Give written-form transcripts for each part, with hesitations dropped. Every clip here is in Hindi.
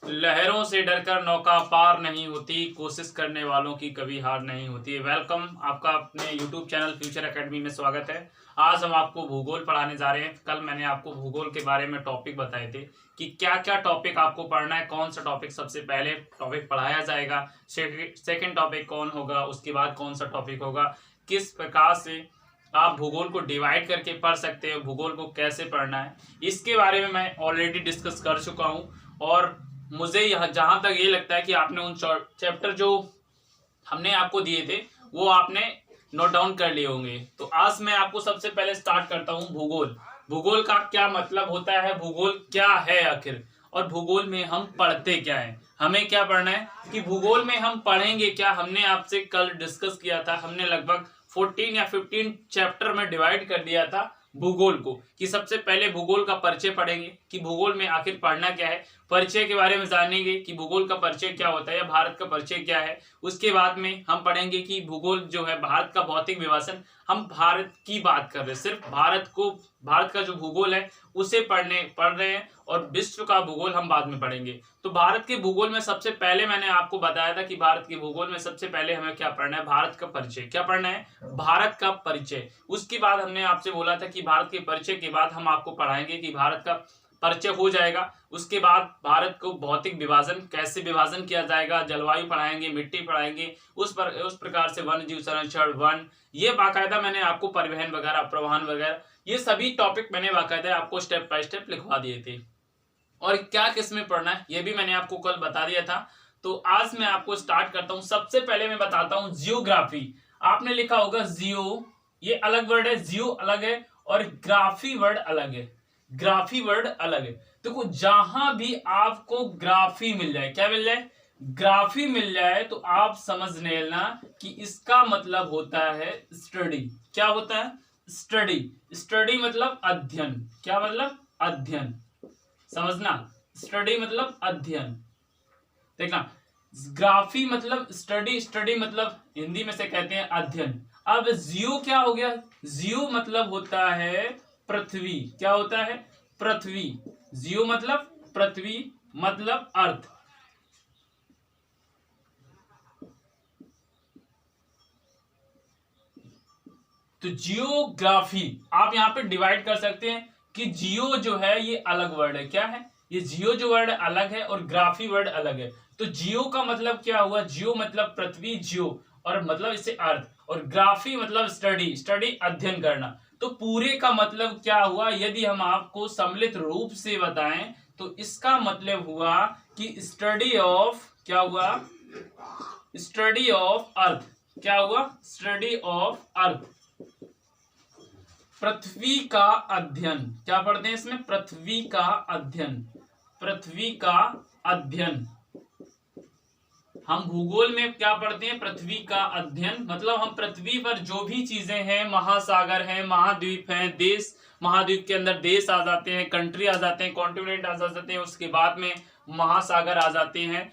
लहरों से डरकर नौका पार नहीं होती, कोशिश करने वालों की कभी हार नहीं होती। वेलकम, आपका अपने YouTube चैनल फ्यूचर एकेडमी में स्वागत है। आज हम आपको भूगोल पढ़ाने जा रहे हैं। कल मैंने आपको भूगोल के बारे में टॉपिक बताए थे कि क्या क्या टॉपिक आपको पढ़ना है, कौन सा टॉपिक सबसे पहले टॉपिक पढ़ाया जाएगा, सेकेंड टॉपिक कौन होगा, उसके बाद कौन सा टॉपिक होगा, किस प्रकार से आप भूगोल को डिवाइड करके पढ़ सकते हो, भूगोल को कैसे पढ़ना है, इसके बारे में मैं ऑलरेडी डिस्कस कर चुका हूँ। और मुझे यह जहां तक ये लगता है कि आपने उन चैप्टर जो हमने आपको दिए थे वो आपने नोट डाउन कर लिए होंगे। तो आज मैं आपको सबसे पहले स्टार्ट करता हूं भूगोल। भूगोल का क्या मतलब होता है, भूगोल क्या है आखिर, और भूगोल में हम पढ़ते क्या है, हमें क्या पढ़ना है, कि भूगोल में हम पढ़ेंगे क्या। हमने आपसे कल डिस्कस किया था, हमने लगभग 14 या 15 चैप्टर में डिवाइड कर दिया था भूगोल को, कि सबसे पहले भूगोल का परिचय पढ़ेंगे कि भूगोल में आखिर पढ़ना क्या है, परिचय के बारे में जानेंगे कि भूगोल का परिचय क्या होता है या भारत का परिचय क्या है। उसके बाद में हम पढ़ेंगे कि भूगोल जो है भारत का भौतिक विभाजन, हम भारत की बात कर रहे हैं, सिर्फ भारत का जो भूगोल है उसे पढ़ रहे हैं, और विश्व का भूगोल हम बाद में पढ़ेंगे। तो भारत के भूगोल में सबसे पहले मैंने आपको बताया था कि भारत के भूगोल में सबसे पहले हमें क्या पढ़ना है, भारत का परिचय। क्या पढ़ना है? भारत का परिचय। उसके बाद हमने आपसे बोला था कि भारत के परिचय के बाद हम आपको पढ़ाएंगे कि भारत का परिचय हो जाएगा, उसके बाद भारत को भौतिक विभाजन, कैसे विभाजन किया जाएगा, जलवायु पढ़ाएंगे, मिट्टी पढ़ाएंगे, उस प्रकार से वन्य जीव संरक्षण, वन, ये बाकायदा मैंने आपको परिवहन वगैरह, प्रवाहन वगैरह, ये सभी टॉपिक मैंने बाकायदा आपको स्टेप बाय स्टेप लिखवा दिए थे। और क्या किसमें पढ़ना है ये भी मैंने आपको कल बता दिया था। तो आज मैं आपको स्टार्ट करता हूं। सबसे पहले मैं बताता हूं जियोग्राफी। आपने लिखा होगा जियो, ये अलग वर्ड है, जियो अलग है और ग्राफी वर्ड अलग है। ग्राफी वर्ड अलग है। देखो, जहां भी आपको ग्राफी मिल जाए, क्या मिल जाए, ग्राफी मिल जाए, तो आप समझ लेना कि इसका मतलब होता है स्टडी। क्या होता है? स्टडी। स्टडी मतलब अध्ययन। क्या मतलब? अध्ययन। समझना, स्टडी मतलब अध्ययन। देखना, ग्राफी मतलब स्टडी, स्टडी मतलब हिंदी में से कहते हैं अध्ययन। अब जियो क्या हो गया? जियो मतलब होता है पृथ्वी। क्या होता है? पृथ्वी। जियो मतलब पृथ्वी, मतलब अर्थ। तो जियोग्राफी आप यहां पे डिवाइड कर सकते हैं कि जियो जो है ये अलग वर्ड है। क्या है? ये जियो जो वर्ड अलग है और ग्राफी वर्ड अलग है। तो जियो का मतलब क्या हुआ? जियो मतलब पृथ्वी, जियो और मतलब इससे अर्थ, और ग्राफी मतलब स्टडी, स्टडी अध्ययन करना। तो पूरे का मतलब क्या हुआ? यदि हम आपको सम्मिलित रूप से बताएं तो इसका मतलब हुआ कि स्टडी ऑफ, क्या हुआ? Study of earth. क्या हुआ? स्टडी ऑफ अर्थ, पृथ्वी का अध्ययन। क्या पढ़ते हैं इसमें? पृथ्वी का अध्ययन। पृथ्वी का अध्ययन। हम भूगोल में क्या पढ़ते हैं? पृथ्वी का अध्ययन। मतलब हम पृथ्वी पर जो भी चीजें हैं, महासागर हैं, महाद्वीप हैं, देश, महाद्वीप के अंदर देश आ जाते हैं, कंट्री आ जाते हैं, कॉन्टिनेंट आ जाते हैं, उसके बाद में महासागर आ जाते हैं।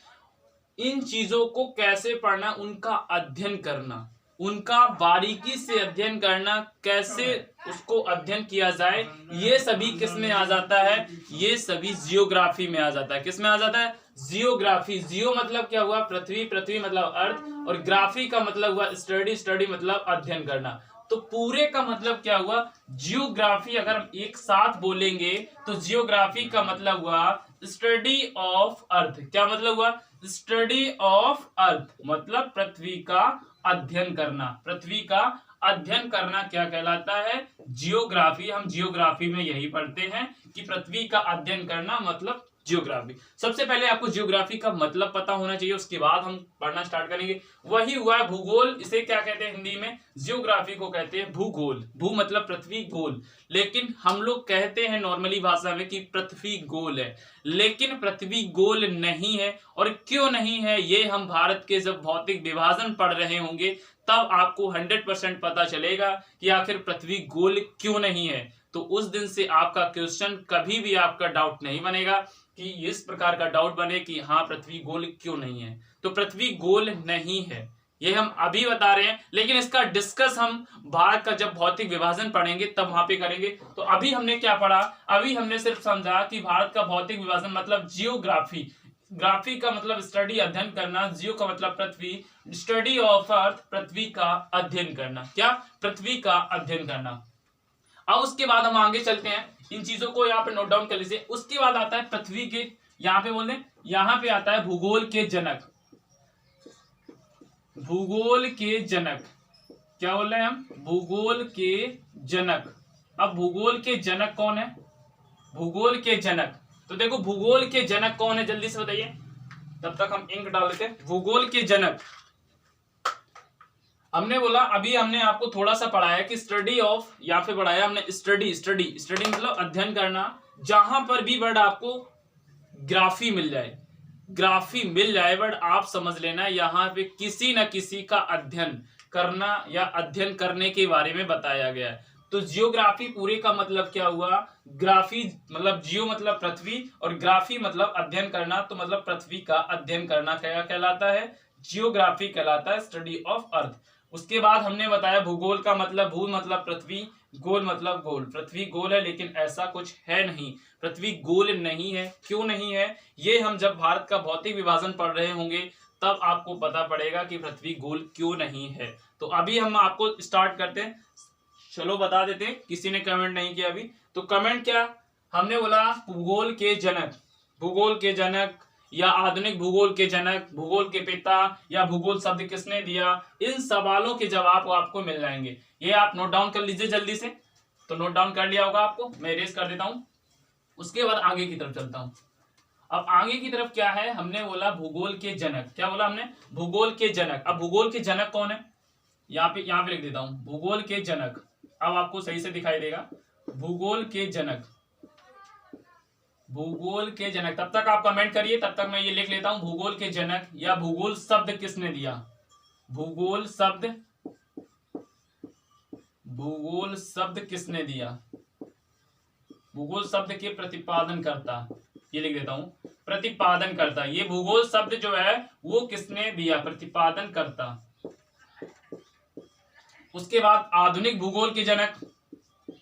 इन चीजों को कैसे पढ़ना, उनका अध्ययन करना, उनका बारीकी से अध्ययन करना, कैसे उसको अध्ययन किया जाए, ये सभी किस में आ जाता है? ये सभी जियोग्राफी में आ जाता है। किस में आ जाता है? जियोग्राफी। जियो मतलब क्या हुआ? पृथ्वी, पृथ्वी मतलब अर्थ, और ग्राफी का मतलब हुआ स्टडी, स्टडी मतलब अध्ययन करना। तो पूरे का मतलब क्या हुआ? जियोग्राफी। अगर हम एक साथ बोलेंगे तो जियोग्राफी का मतलब हुआ स्टडी ऑफ अर्थ। क्या मतलब हुआ? स्टडी ऑफ अर्थ मतलब पृथ्वी का अध्ययन करना। पृथ्वी का अध्ययन करना क्या कहलाता है? जियोग्राफी। हम जियोग्राफी में यही पढ़ते हैं कि पृथ्वी का अध्ययन करना मतलब जियोग्राफी। सबसे पहले आपको जियोग्राफी का मतलब पता होना चाहिए, उसके बाद हम पढ़ना स्टार्ट करेंगे। वही हुआ है भूगोल। इसे क्या कहते हैं हिंदी में? जियोग्राफी को कहते हैं भूगोल। भू मतलब पृथ्वी, गोल, लेकिन हम लोग कहते हैं नॉर्मली भाषा में कि पृथ्वी गोल है, लेकिन पृथ्वी गोल नहीं है। और क्यों नहीं है, ये हम भारत के जब भौतिक विभाजन पढ़ रहे होंगे तब आपको 100% पता चलेगा कि आखिर पृथ्वी गोल क्यों नहीं है। तो उस दिन से आपका क्वेश्चन कभी भी आपका डाउट नहीं बनेगा कि इस प्रकार का डाउट बने कि हाँ पृथ्वी गोल क्यों नहीं है। तो पृथ्वी गोल नहीं है, ये हम अभी बता रहे हैं, लेकिन इसका डिस्कस हम भारत का जब भौतिक विभाजन पढ़ेंगे तब वहां पे करेंगे। तो अभी हमने क्या पढ़ा? अभी हमने सिर्फ समझा कि भारत का भौतिक विभाजन मतलब जियोग्राफी, ग्राफी का मतलब स्टडी अध्ययन करना, जियो का मतलब पृथ्वी, स्टडी ऑफ अर्थ पृथ्वी का अध्ययन करना, क्या पृथ्वी का अध्ययन करना। अब उसके बाद हम आगे चलते हैं, इन चीजों को यहाँ पे नोट डाउन कर लीजिए। उसके बाद आता है पृथ्वी के, यहाँ पे बोल दें, यहाँ पे आता है भूगोल के जनक। भूगोल के जनक क्या बोल रहे हैं हम, भूगोल के जनक। अब भूगोल के जनक कौन है, भूगोल के जनक, तो देखो भूगोल के जनक कौन है, जल्दी से बताइए, तब तक हम इंक डाल देते हैं। भूगोल के जनक हमने बोला, अभी हमने आपको थोड़ा सा पढ़ाया कि स्टडी ऑफ, या फिर पढ़ाया हमने स्टडी, स्टडी स्टडी मतलब अध्ययन करना। जहां पर भी वर्ड आपको ग्राफी मिल जाए, ग्राफी मिल जाए वर्ड, आप समझ लेना यहाँ पे किसी न किसी का अध्ययन करना या अध्ययन करने के बारे में बताया गया है। तो जियोग्राफी पूरे का मतलब क्या हुआ, ग्राफी मतलब जियो मतलब पृथ्वी और ग्राफी मतलब अध्ययन करना, तो मतलब पृथ्वी का अध्ययन करना क्या कहलाता है, जियोग्राफी कहलाता है, स्टडी ऑफ अर्थ। उसके बाद हमने बताया भूगोल का मतलब, भू मतलब पृथ्वी, गोल मतलब गोल। पृथ्वी गोल है लेकिन ऐसा कुछ है नहीं, पृथ्वी गोल नहीं है। क्यों नहीं है, ये हम जब भारत का भौतिक विभाजन पढ़ रहे होंगे तब आपको पता पड़ेगा कि पृथ्वी गोल क्यों नहीं है। तो अभी हम आपको स्टार्ट करते हैं, चलो बता देते हैं, किसी ने कमेंट नहीं किया अभी, तो कमेंट क्या, हमने बोला भूगोल के जनक, भूगोल के जनक या आधुनिक भूगोल के जनक, भूगोल के पिता, या भूगोल शब्द किसने दिया, इन सवालों के जवाब आपको मिल जाएंगे। ये आप नोट डाउन कर लीजिए जल्दी से। तो नोट डाउन कर लिया होगा आपको, मैं इरेज कर देता हूं। उसके बाद आगे की तरफ चलता हूं। अब आगे की तरफ क्या है, हमने बोला भूगोल के जनक, क्या बोला हमने, भूगोल के जनक। अब भूगोल के जनक कौन है, यहाँ पे लिख देता हूं, भूगोल के जनक। अब आपको सही से दिखाई देगा, भूगोल के जनक, भूगोल के जनक। तब तक आप कमेंट करिए, तब तक मैं ये लिख लेता हूं, भूगोल के जनक या भूगोल शब्द किसने दिया, भूगोल शब्द, भूगोल शब्द किसने दिया, भूगोल शब्द के प्रतिपादन करता, ये लिख देता हूं, प्रतिपादन करता। ये भूगोल शब्द जो है वो किसने दिया, प्रतिपादन करता। उसके बाद आधुनिक भूगोल के जनक,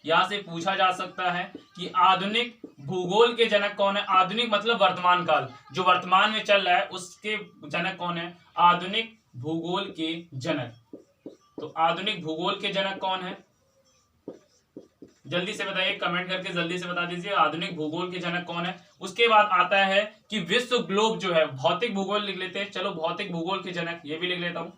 यहां से पूछा जा सकता है कि आधुनिक भूगोल के जनक कौन है। आधुनिक मतलब वर्तमान काल, जो वर्तमान में चल रहा है उसके जनक कौन है, आधुनिक भूगोल के जनक। तो आधुनिक भूगोल के जनक कौन है, जल्दी से बताइए, कमेंट करके जल्दी से बता दीजिए आधुनिक भूगोल के जनक कौन है। उसके बाद आता है कि विश्व ग्लोब जो है, भौतिक भूगोल लिख लेते हैं, चलो भौतिक भूगोल के जनक ये भी लिख लेता हूं।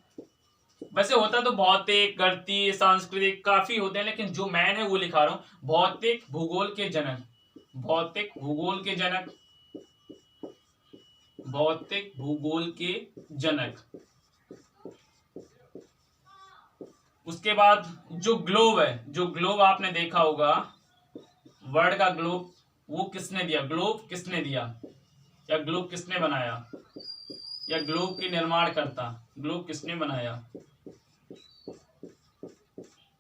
वैसे होता तो भौतिक, गणितीय, सांस्कृतिक काफी होते हैं, लेकिन जो मैन है वो लिखा रहा हूं, भौतिक भूगोल के जनक, भौतिक भूगोल के जनक, भौतिक भूगोल के जनक। उसके बाद जो ग्लोब है, जो ग्लोब आपने देखा होगा, वर्ल्ड का ग्लोब, वो किसने दिया, ग्लोब किसने दिया, या ग्लोब किसने बनाया, या ग्लोब के निर्माण करता, ग्लोब किसने बनाया।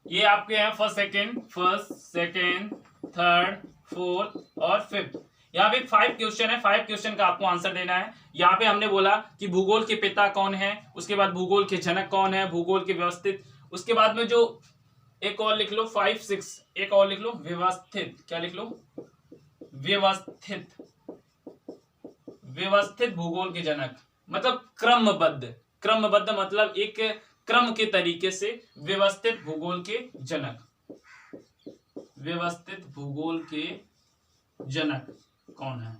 ये आपके हैं फर्स्ट सेकेंड थर्ड फोर्थ और फिफ्थ। यहाँ पे 5 क्वेश्चन है, 5 क्वेश्चन का आपको आंसर देना है। यहाँ पे हमने बोला कि भूगोल के पिता कौन है, उसके बाद भूगोल के जनक कौन है, भूगोल के व्यवस्थित, उसके बाद में जो एक और लिख लो 5 6, एक और लिख लो व्यवस्थित, क्या लिख लो, व्यवस्थित, व्यवस्थित भूगोल के जनक मतलब क्रमबद्ध, क्रमबद्ध मतलब एक क्रम के तरीके से व्यवस्थित भूगोल के जनक, व्यवस्थित भूगोल के जनक कौन है,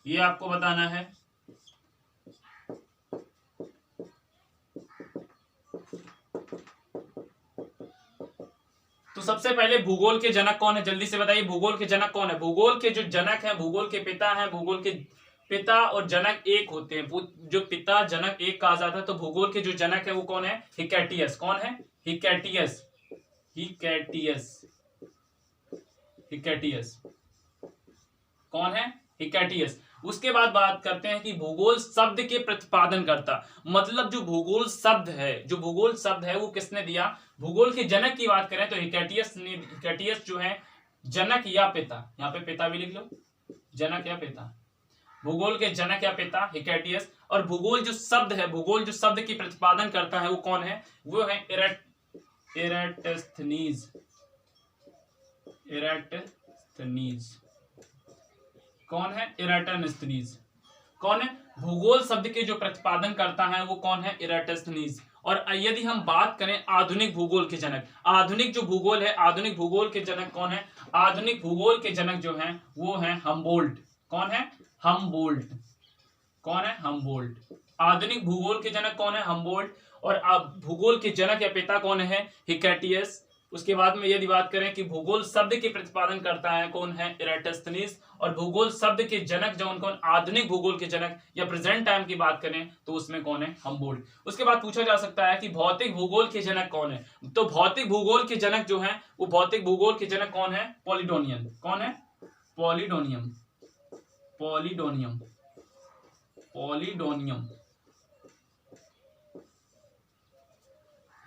ये आपको बताना है। तो सबसे पहले भूगोल के जनक कौन है, जल्दी से बताइए, भूगोल के जनक कौन है। भूगोल के जो जनक है, भूगोल के पिता है, भूगोल के पिता और जनक एक होते हैं, जो पिता जनक एक कहा जाता है। तो भूगोल के जो जनक है वो कौन है, हिकैटियस। कौन है, हिकैटियस, हिकैटियस, हिकैटियस कौन है, हिकैटियस। उसके बाद बात करते हैं कि भूगोल शब्द के प्रतिपादन करता, मतलब जो भूगोल शब्द है, जो भूगोल शब्द है वो किसने दिया। भूगोल के जनक की बात करें तो हिकैटियस ने, हिकैटियस जो है जनक या पिता, यहाँ पे पिता भी लिख लो, जनक या पिता, भूगोल के जनक या पिता हिकैटियस। और भूगोल जो शब्द है, भूगोल जो शब्द की प्रतिपादन करता है वो कौन है, वो है एराटोस्थेनीज, एराटोस्थेनीज। कौन है, एराटोस्थेनीज। कौन है? भूगोल शब्द के जो प्रतिपादन करता है वो कौन है? इराटोस्थेनीज। और यदि हम बात करें आधुनिक भूगोल के जनक, आधुनिक जो भूगोल है, आधुनिक भूगोल के जनक कौन है? आधुनिक भूगोल के जनक जो हैं वो हैं हम्बोल्ट। कौन है? हम्बोल्ट। कौन है? हम्बोल्ट। आधुनिक भूगोल के जनक कौन है? हम्बोल्ट। और भूगोल के जनक या पिता कौन है? हिकैटियस। उसके बाद में यदि बात करें कि भूगोल शब्द के प्रतिपादन करता है कौन है? इराटोस्थेनीज। और भूगोल शब्द के जनक जो कौन? आधुनिक भूगोल के जनक या प्रेजेंट टाइम की बात करें तो उसमें कौन है? हम्बोल्ट। उसके बाद पूछा जा सकता है कि भौतिक भूगोल के जनक कौन है? तो भौतिक भूगोल के जनक जो है वो भौतिक भूगोल के जनक कौन है? पॉलिडोनियम। कौन है? पॉलिडोनियम। पॉलिडोनियम। पॉलिडोनियम।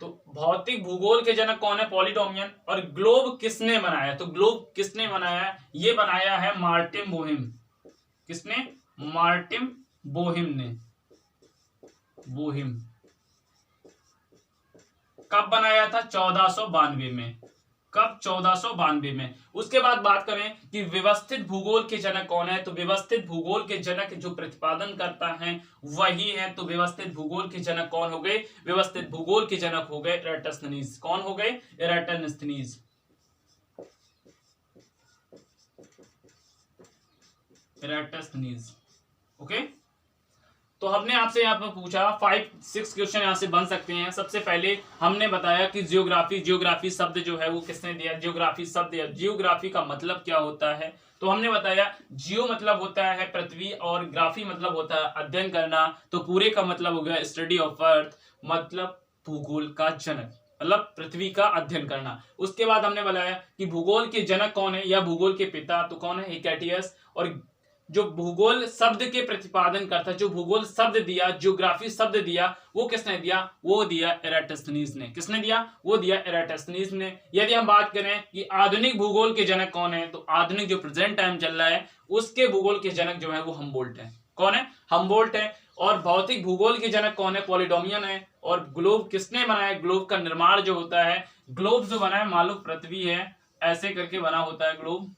तो भौतिक भूगोल के जनक कौन है? पॉलिडोनियम। और ग्लोब किसने बनाया? तो ग्लोब किसने बनाया? ये बनाया है मार्टिन बोहिम। किसने? मार्टिन बोहिम ने। बोहिम। कब बनाया था? 1492 में। कब? 1492 में। उसके बाद बात करें कि व्यवस्थित भूगोल के जनक कौन है? तो व्यवस्थित भूगोल के जनक जो प्रतिपादन करता है वही है। तो व्यवस्थित भूगोल के जनक कौन हो गए? व्यवस्थित भूगोल के जनक हो गए इराटोस्थेनीज। कौन हो गए? इराटोस्थेनीज। इराटोस्थेनीज। ओके। तो हमने आपसे यहाँ पर पूछा 5-6 क्वेश्चन यहाँ से बन सकते हैं। सबसे पहले हमने बताया कि जियोग्राफी शब्द जो है वो किसने दिया? जियोग्राफी शब्द या जियोग्राफी का मतलब क्या होता है? तो हमने बताया जियो मतलब होता है पृथ्वी और ग्राफी मतलब होता है अध्ययन करना। तो पूरे का मतलब हो गया स्टडी ऑफ अर्थ, मतलब भूगोल का जनक, मतलब पृथ्वी का अध्ययन करना। उसके बाद हमने बताया कि भूगोल के जनक कौन है या भूगोल के पिता तो कौन है? हिकैटियस। और जो भूगोल शब्द के प्रतिपादन करता, जो भूगोल शब्द दिया, ज्योग्राफी शब्द दिया, वो किसने दिया? वो दिया इराटोस्थेनीज ने। किसने दिया? वो दिया इराटोस्थेनीज ने। यदि हम बात करें कि आधुनिक भूगोल के जनक कौन है तो आधुनिक जो प्रेजेंट टाइम चल रहा है उसके भूगोल के जनक जो है वो हम्बोल्ट है। कौन है? हम्बोल्ट है। और भौतिक भूगोल के जनक कौन है? पॉलिडोनियम है। और ग्लोब किसने बनाया? ग्लोब का निर्माण जो होता है, ग्लोब जो बना है मालूम पृथ्वी है ऐसे करके बना होता है ग्लोब।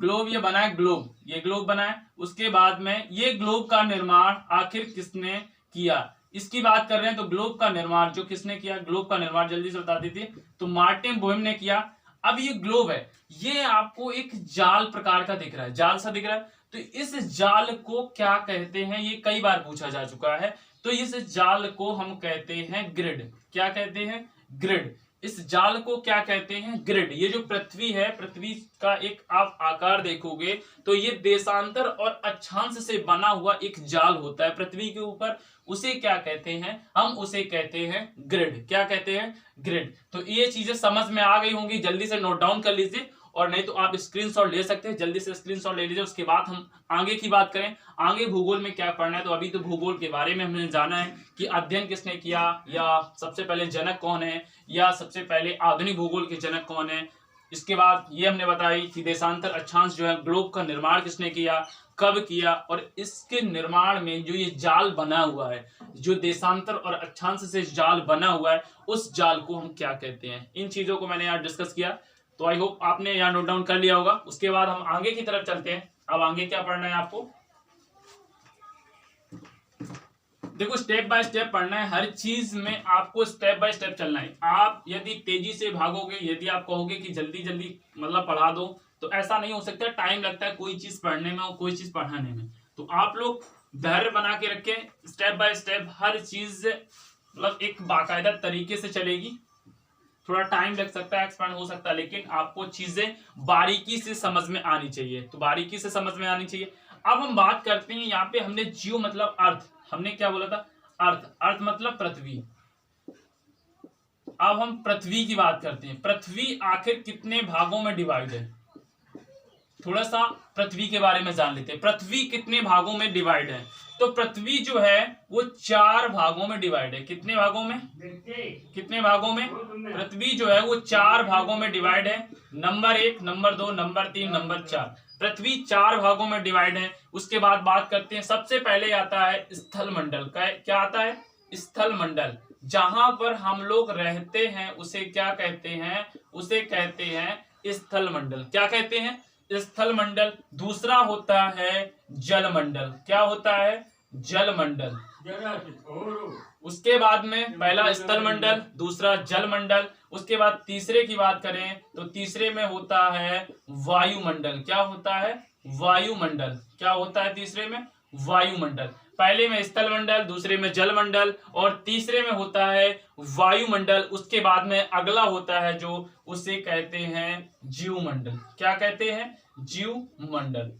ग्लोब ये बना है, ग्लोब, ये ग्लोब बना है। उसके बाद में ये ग्लोब का निर्माण आखिर किसने किया? इसकी बात कर रहे हैं तो ग्लोब का निर्माण जो किसने किया? ग्लोब का निर्माण जल्दी से बता देती तो मार्टिन बोहिम ने किया। अब ये ग्लोब है, ये आपको एक जाल प्रकार का दिख रहा है, जाल सा दिख रहा है। तो इस जाल को क्या कहते हैं? ये कई बार पूछा जा चुका है। तो इस जाल को हम कहते हैं ग्रिड। क्या कहते हैं? ग्रिड। इस जाल को क्या कहते हैं? ग्रिड। ये जो पृथ्वी है, पृथ्वी का एक आप आकार देखोगे तो ये देशांतर और अक्षांश से बना हुआ एक जाल होता है पृथ्वी के ऊपर। उसे क्या कहते हैं? हम उसे कहते हैं ग्रिड। क्या कहते हैं? ग्रिड। तो ये चीजें समझ में आ गई होंगी, जल्दी से नोट डाउन कर लीजिए। और नहीं तो आप स्क्रीनशॉट ले सकते हैं, जल्दी से स्क्रीनशॉट ले लीजिए। उसके बाद हम आगे की बात करें, आगे भूगोल में क्या पढ़ना है। तो अभी तो भूगोल के बारे में हमने जाना है कि अध्ययन किसने किया, या सबसे पहले जनक कौन है, या सबसे पहले आधुनिक भूगोल के जनक कौन है। इसके बाद ये हमने बताई कि देशांतर अक्षांश जो है ग्लोब का निर्माण किसने किया, कब किया, और इसके निर्माण में जो ये जाल बना हुआ है, जो देशांतर और अक्षांश से जाल बना हुआ है, उस जाल को हम क्या कहते हैं। इन चीजों को मैंने यहाँ डिस्कस किया। तो आई होप आपने यहाँ नोट डाउन कर लिया होगा। उसके बाद हम आगे की तरफ चलते हैं। अब आगे क्या पढ़ना है आपको? देखो स्टेप बाय स्टेप पढ़ना है, हर चीज में आपको स्टेप बाय स्टेप चलना है। आप यदि तेजी से भागोगे, यदि आप कहोगे कि जल्दी जल्दी मतलब पढ़ा दो, तो ऐसा नहीं हो सकता। टाइम लगता है कोई चीज पढ़ने में और कोई चीज पढ़ाने में। तो आप लोग धैर्य बना के रखें, स्टेप बाय स्टेप हर चीज मतलब एक बाकायदा तरीके से चलेगी। थोड़ा टाइम लग सकता है, एक्सपेंड हो सकता है, लेकिन आपको चीजें बारीकी से समझ में आनी चाहिए। तो बारीकी से समझ में आनी चाहिए। अब हम बात करते हैं, यहाँ पे हमने जियो मतलब अर्थ, हमने क्या बोला था? अर्थ। अर्थ मतलब पृथ्वी। अब हम पृथ्वी की बात करते हैं। पृथ्वी आखिर कितने भागों में डिवाइड है? थोड़ा सा पृथ्वी के बारे में जान लेते हैं। पृथ्वी कितने भागों में डिवाइड है? तो पृथ्वी जो है वो 4 भागों में डिवाइड है। कितने भागों में? कितने भागों में? पृथ्वी जो है वो 4 भागों में डिवाइड है। Number 1, number 2, number 3, number 4। पृथ्वी 4 भागों में डिवाइड है। उसके बाद बात करते हैं, सबसे पहले आता है स्थल मंडल का। क्या आता है? स्थल मंडल। जहां पर हम लोग रहते हैं उसे क्या कहते हैं? उसे कहते हैं स्थल मंडल। क्या कहते हैं? स्थल मंडल। दूसरा होता है जलमंडल। क्या होता है? जलमंडल। उसके बाद में पहला स्थलमंडल, दूसरा जलमंडल। उसके बाद तीसरे की बात करें तो तीसरे में होता है वायुमंडल। क्या होता है? वायुमंडल। क्या होता है तीसरे में? वायुमंडल। पहले में स्थलमंडल, दूसरे में जलमंडल और तीसरे में होता है वायुमंडल। उसके बाद में अगला होता है जो उसे कहते हैं जीवमंडल। क्या कहते हैं? जीवमंडल।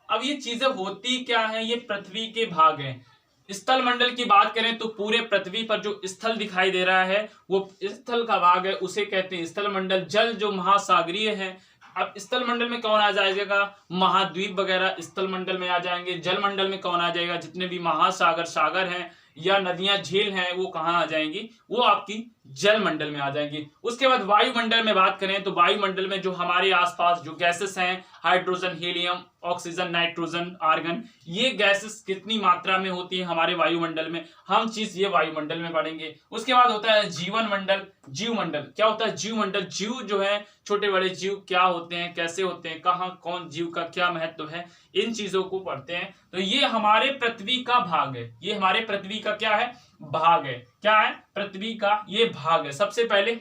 अब ये चीजें होती क्या है? ये पृथ्वी के भाग हैं। स्थल मंडल की बात करें तो पूरे पृथ्वी पर जो स्थल दिखाई दे रहा है वो स्थल का भाग है, उसे कहते हैं स्थल मंडल। जल जो महासागरीय है। अब स्थल मंडल में कौन आ जाएगा? महाद्वीप वगैरह स्थल मंडल में आ जाएंगे। जल मंडल में कौन आ जाएगा? जितने भी महासागर, सागर हैं या नदियां, झील हैं, वो कहाँ आ जाएंगी? वो आपकी जल मंडल में आ जाएंगी। उसके बाद वायुमंडल में बात करें तो वायुमंडल में जो हमारे आसपास जो गैसेस हैं, hydrogen, helium, oxygen, nitrogen, argon, ये गैसेस कितनी मात्रा में होती है हमारे वायुमंडल में, हम चीज ये वायुमंडल में पढ़ेंगे। उसके बाद होता है जीवन मंडल, जीवमंडल। क्या होता है? जीवमंडल। जीव जो है, छोटे बड़े जीव क्या होते हैं, कैसे होते हैं, कहाँ कौन जीव का क्या महत्व है, इन चीजों को पढ़ते हैं। तो ये हमारे पृथ्वी का भाग है। ये हमारे पृथ्वी का क्या है? भाग है। क्या है? पृथ्वी का ये भाग है। सबसे पहले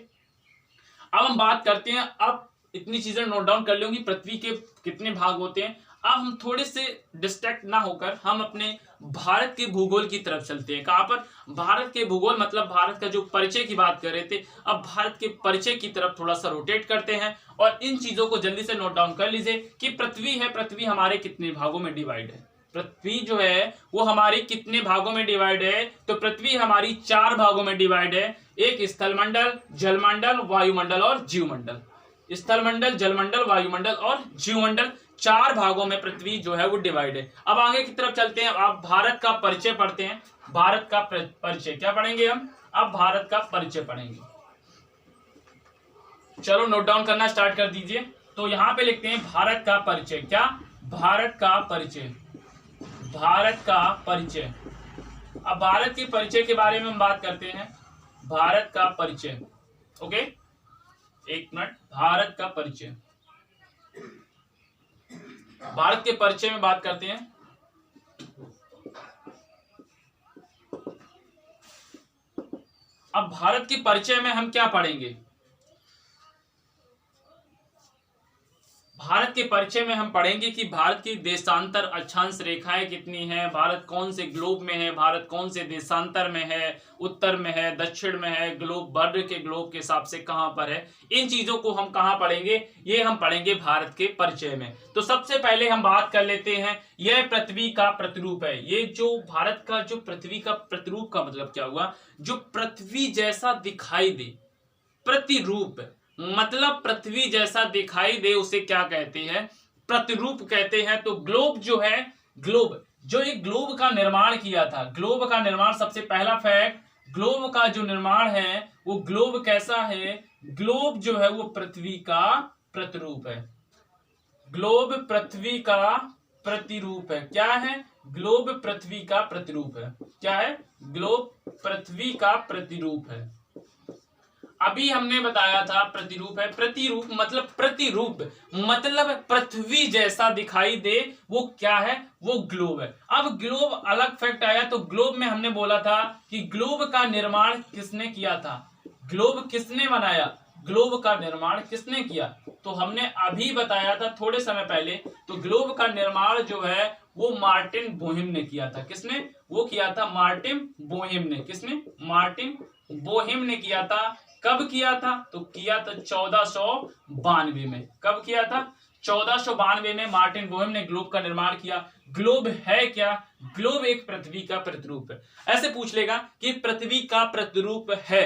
अब हम बात करते हैं, अब इतनी चीजें नोट डाउन कर लोगी पृथ्वी के कितने भाग होते हैं। अब हम थोड़े से डिस्ट्रैक्ट ना होकर हम अपने भारत के भूगोल की तरफ चलते हैं। कहां पर? भारत के भूगोल, मतलब भारत का जो परिचय की बात कर रहे थे, अब भारत के परिचय की तरफ थोड़ा सा रोटेट करते हैं और इन चीजों को जल्दी से नोट डाउन कर लीजिए कि पृथ्वी है, पृथ्वी हमारे कितने भागों में डिवाइड है। पृथ्वी जो है वो हमारी कितने भागों में डिवाइड है? तो पृथ्वी हमारी 4 भागों में डिवाइड है। एक स्थलमंडल, जलमंडल, वायुमंडल और जीवमंडल। स्थलमंडल, जलमंडल, वायुमंडल और जीवमंडल, 4 भागों में पृथ्वी जो है वो डिवाइड है। अब आगे की तरफ चलते हैं। आप भारत का परिचय पढ़ते हैं। भारत का परिचय क्या पढ़ेंगे हम? अब भारत का परिचय पढ़ेंगे। चलो नोट डाउन करना स्टार्ट कर दीजिए। तो यहां पे लिखते हैं भारत का परिचय। क्या? भारत का परिचय। भारत का परिचय। अब भारत के परिचय के बारे में हम बात करते हैं। भारत का परिचय। ओके, एक मिनट। भारत का परिचय, भारत के परिचय में बात करते हैं। अब भारत के परिचय में हम क्या पढ़ेंगे? भारत के परिचय में हम पढ़ेंगे कि भारत की देशांतर अक्षांश रेखाएं कितनी हैं, भारत कौन से ग्लोब में है, भारत कौन से देशांतर में है, उत्तर में है, दक्षिण में है, ग्लोब वर्ग के ग्लोब के हिसाब से कहां पर है। इन चीजों को हम कहां पढ़ेंगे? ये हम पढ़ेंगे भारत के परिचय में। तो सबसे पहले हम बात कर लेते हैं, यह पृथ्वी का प्रतिरूप है। ये जो भारत का जो पृथ्वी का प्रतिरूप का मतलब क्या हुआ? जो पृथ्वी जैसा दिखाई दे, प्रतिरूप मतलब पृथ्वी जैसा दिखाई दे, उसे क्या कहते हैं? प्रतिरूप कहते हैं। तो ग्लोब जो है, ग्लोब जो एक ग्लोब का निर्माण किया था, ग्लोब का निर्माण, सबसे पहला फैक्ट, ग्लोब का जो निर्माण है वो ग्लोब कैसा है? ग्लोब जो है वो पृथ्वी का प्रतिरूप है। ग्लोब पृथ्वी का प्रतिरूप है। क्या है? ग्लोब पृथ्वी का प्रतिरूप है। क्या है? ग्लोब पृथ्वी का प्रतिरूप है। अभी हमने बताया था प्रतिरूप है। प्रतिरूप मतलब प्रतिरूप मतलब पृथ्वी जैसा दिखाई दे, वो क्या है? वो ग्लोब है। अब ग्लोब अलग फैक्ट आया। तो ग्लोब में हमने बोला था कि ग्लोब का निर्माण किसने किया था? ग्लोब किसने बनाया? ग्लोब का निर्माण किसने किया? तो हमने अभी बताया था थोड़े समय पहले। तो ग्लोब का निर्माण जो है वो मार्टिन बोहेम ने किया था। किसने? वो किया था मार्टिन बोहेम ने। किसने? मार्टिन बोहेम ने किया था। कब किया था? तो किया था 1492 में। कब किया था? 1492 में मार्टिन बोहेम ने ग्लोब का निर्माण किया। ग्लोब है क्या? ग्लोब एक पृथ्वी का प्रतिरूप है। ऐसे पूछ लेगा कि पृथ्वी का प्रतिरूप है,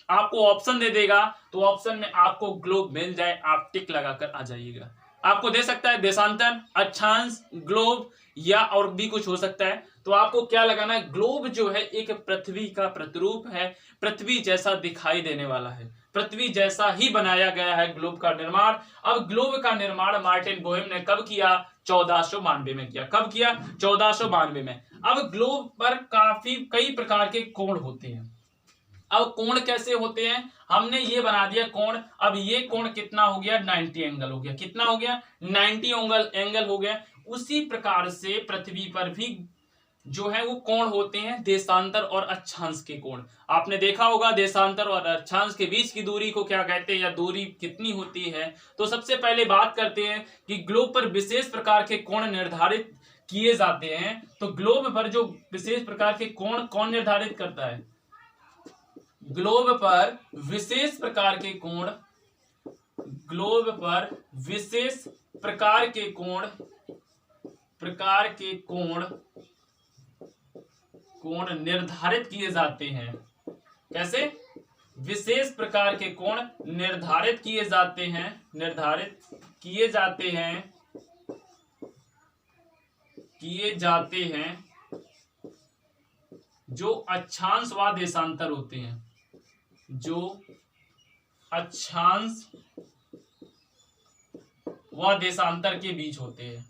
आपको ऑप्शन दे देगा, तो ऑप्शन में आपको ग्लोब मिल जाए, आप टिक लगाकर आ जाइएगा। आपको दे सकता है देशांतर, अक्षांश, ग्लोब या और भी कुछ हो सकता है। तो आपको क्या लगाना है? ग्लोब जो है एक पृथ्वी का प्रतिरूप है, पृथ्वी जैसा दिखाई देने वाला है, पृथ्वी जैसा ही बनाया गया है ग्लोब का निर्माण। अब ग्लोब का निर्माण मार्टिन बोहेम ने कब किया? 1492 में किया। कब किया? 1492 में। अब ग्लोब पर काफी कई प्रकार के कोण होते हैं। अब कोण कैसे होते हैं? हमने ये बना दिया कोण। अब ये कोण कितना हो गया? 90 एंगल हो गया। कितना हो गया? 90 एंगल हो गया। उसी प्रकार से पृथ्वी पर भी जो है वो कोण होते हैं, देशांतर और अक्षांश के कोण। आपने देखा होगा देशांतर और अक्षांश के बीच की दूरी को क्या कहते हैं या दूरी कितनी होती है। तो सबसे पहले बात करते हैं कि ग्लोब पर विशेष प्रकार के कोण निर्धारित किए जाते हैं। तो ग्लोब पर जो विशेष प्रकार के कोण कौन निर्धारित करता है? ग्लोब पर विशेष प्रकार के कोण, ग्लोब पर विशेष प्रकार के कोण निर्धारित किए जाते हैं। कैसे? विशेष प्रकार के कोण निर्धारित किए जाते हैं जो अक्षांश व देशांतर होते हैं, जो अक्षांश व देशांतर के बीच होते हैं,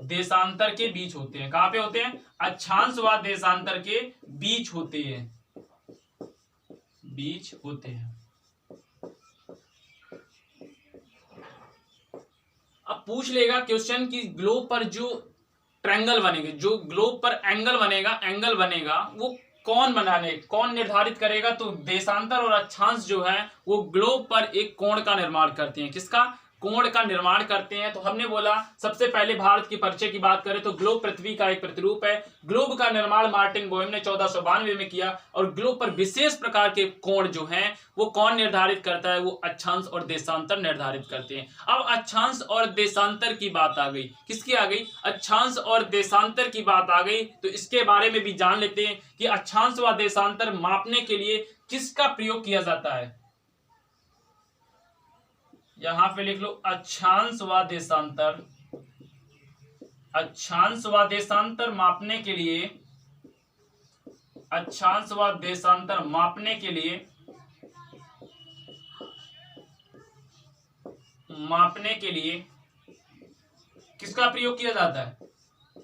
देशांतर के बीच होते हैं। कहां पे होते हैं? अक्षांश व देशांतर के बीच होते हैं, अब पूछ लेगा क्वेश्चन कि ग्लोब पर जो ट्रायंगल बनेगा, जो ग्लोब पर एंगल बनेगा वो कौन निर्धारित करेगा? तो देशांतर और अक्षांश जो है वो ग्लोब पर एक कोण का निर्माण करते हैं। किसका? कोण का निर्माण करते हैं। तो हमने बोला सबसे पहले भारत के परिचय की बात करें तो ग्लोब पृथ्वी का एक प्रतिरूप है। ग्लोब का निर्माण मार्टिन बोहेम ने 1492 में किया और ग्लोब पर विशेष प्रकार के कोण जो हैं वो कौन निर्धारित करता है? वो अक्षांश और देशांतर निर्धारित करते हैं। अब अक्षांश और देशांतर की बात आ गई। किसकी आ गई? अक्षांश और देशांतर की बात आ गई। तो इसके बारे में भी जान लेते हैं कि अक्षांश व देशांतर मापने के लिए किसका प्रयोग किया जाता है। यहां पे लिख लो अक्षांश व देशांतर। अक्षांश व देशांतर मापने के लिए, अक्षांश व देशांतर मापने के लिए किसका प्रयोग किया जाता है?